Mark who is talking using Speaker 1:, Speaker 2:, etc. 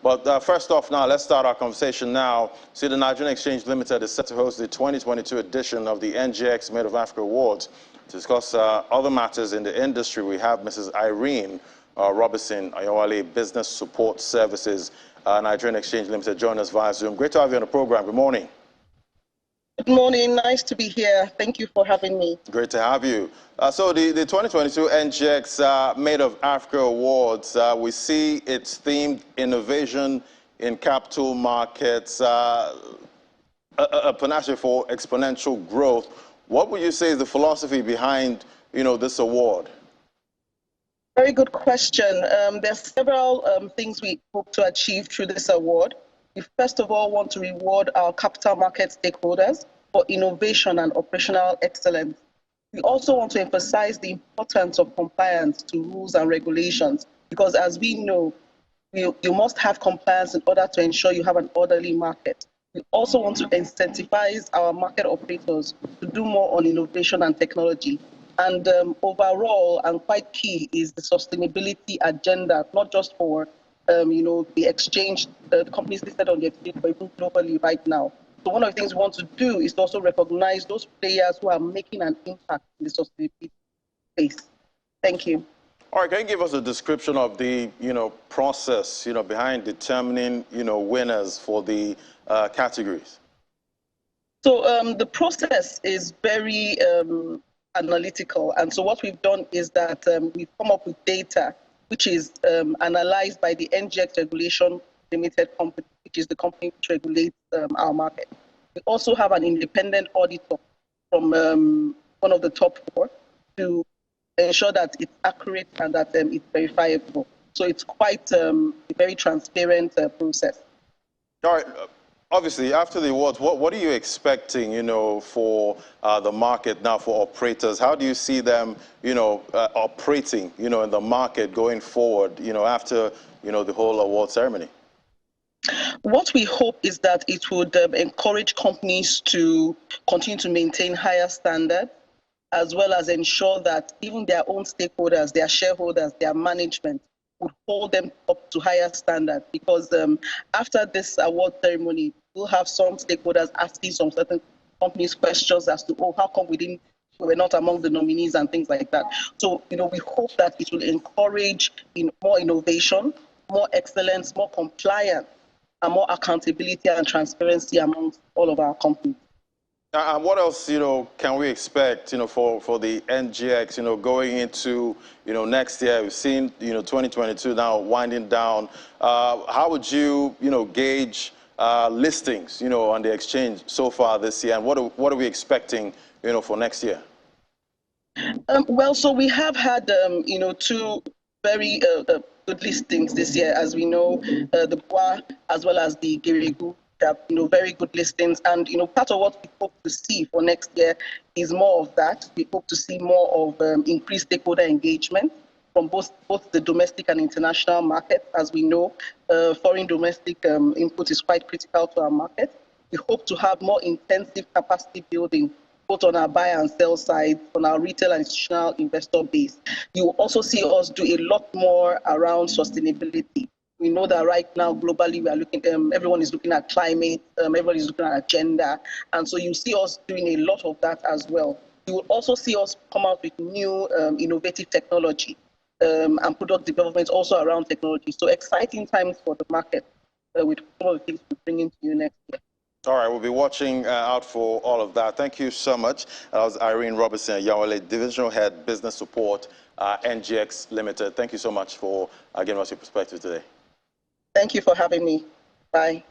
Speaker 1: But first off now, let's start our conversation now. See, the Nigerian Exchange Limited is set to host the 2022 edition of the NGX Made of Africa Awards. To discuss other matters in the industry, we have Mrs. Irene Robinson Ayowale, Business Support Services, Nigerian Exchange Limited, join us via Zoom. Great to have you on the program. Good morning.
Speaker 2: Good morning. Nice to be here. Thank you for having me.
Speaker 1: Great to have you. So the 2022 NGX Made of Africa Awards, we see it's themed innovation in capital markets, a panacea for exponential growth. What would you say is the philosophy behind, this award?
Speaker 2: Very good question. There's several things we hope to achieve through this award. We first of all want to reward our capital market stakeholders for innovation and operational excellence. We also want to emphasize the importance of compliance to rules and regulations, because as we know, you must have compliance in order to ensure you have an orderly market. We also want to incentivize our market operators to do more on innovation and technology. And overall, and quite key, is the sustainability agenda, not just for the exchange, the companies listed on the exchange, but even globally right now. So one of the things we want to do is to also recognize those players who are making an impact in the sustainability space. Thank you.
Speaker 1: All right, can you give us a description of the, process, behind determining, winners for the categories?
Speaker 2: So the process is very analytical. And so what we've done is that we've come up with data which is analyzed by the NGX Regulation Limited Company, which is the company which regulates our market. We also have an independent auditor from one of the top four to ensure that it's accurate and that it's verifiable. So it's quite a very transparent process.
Speaker 1: All right. Obviously, after the awards, what are you expecting, for the market now, for operators? How do you see them, operating, in the market going forward, after, the whole award ceremony?
Speaker 2: What we hope is that it would encourage companies to continue to maintain higher standards, as well as ensure that even their own stakeholders, their shareholders, their management would hold them up to higher standards. Because after this award ceremony, we'll have some stakeholders asking some certain companies questions as to, how come we were not among the nominees and things like that. So, we hope that it will encourage more innovation, more excellence, more compliance, and more accountability and transparency amongst all of our companies.
Speaker 1: And what else, can we expect, for the NGX, going into, next year? We've seen, 2022 now winding down. How would you, gauge listings, on the exchange so far this year? And what are we expecting, for next year?
Speaker 2: Well, so we have had, two very good listings this year, as we know, the BUA as well as the Geregu. Have, very good listings, and part of what we hope to see for next year is more of that. We hope to see more of increased stakeholder engagement from both the domestic and international market. As we know, foreign domestic input is quite critical to our market. We hope to have more intensive capacity building, both on our buy and sell side, on our retail and institutional investor base. You will also see us do a lot more around sustainability. We know that right now, globally, we are looking, everyone is looking at climate, everyone is looking at agenda. And so you see us doing a lot of that as well. You will also see us come out with new innovative technology and product development also around technology. So exciting times for the market with some of the things we're bringing to you next year.
Speaker 1: All right, we'll be watching out for all of that. Thank you so much. That was Irene Robinson Ayowale, Divisional Head, Business Support, NGX Limited. Thank you so much for giving us your perspective today.
Speaker 2: Thank you for having me. Bye.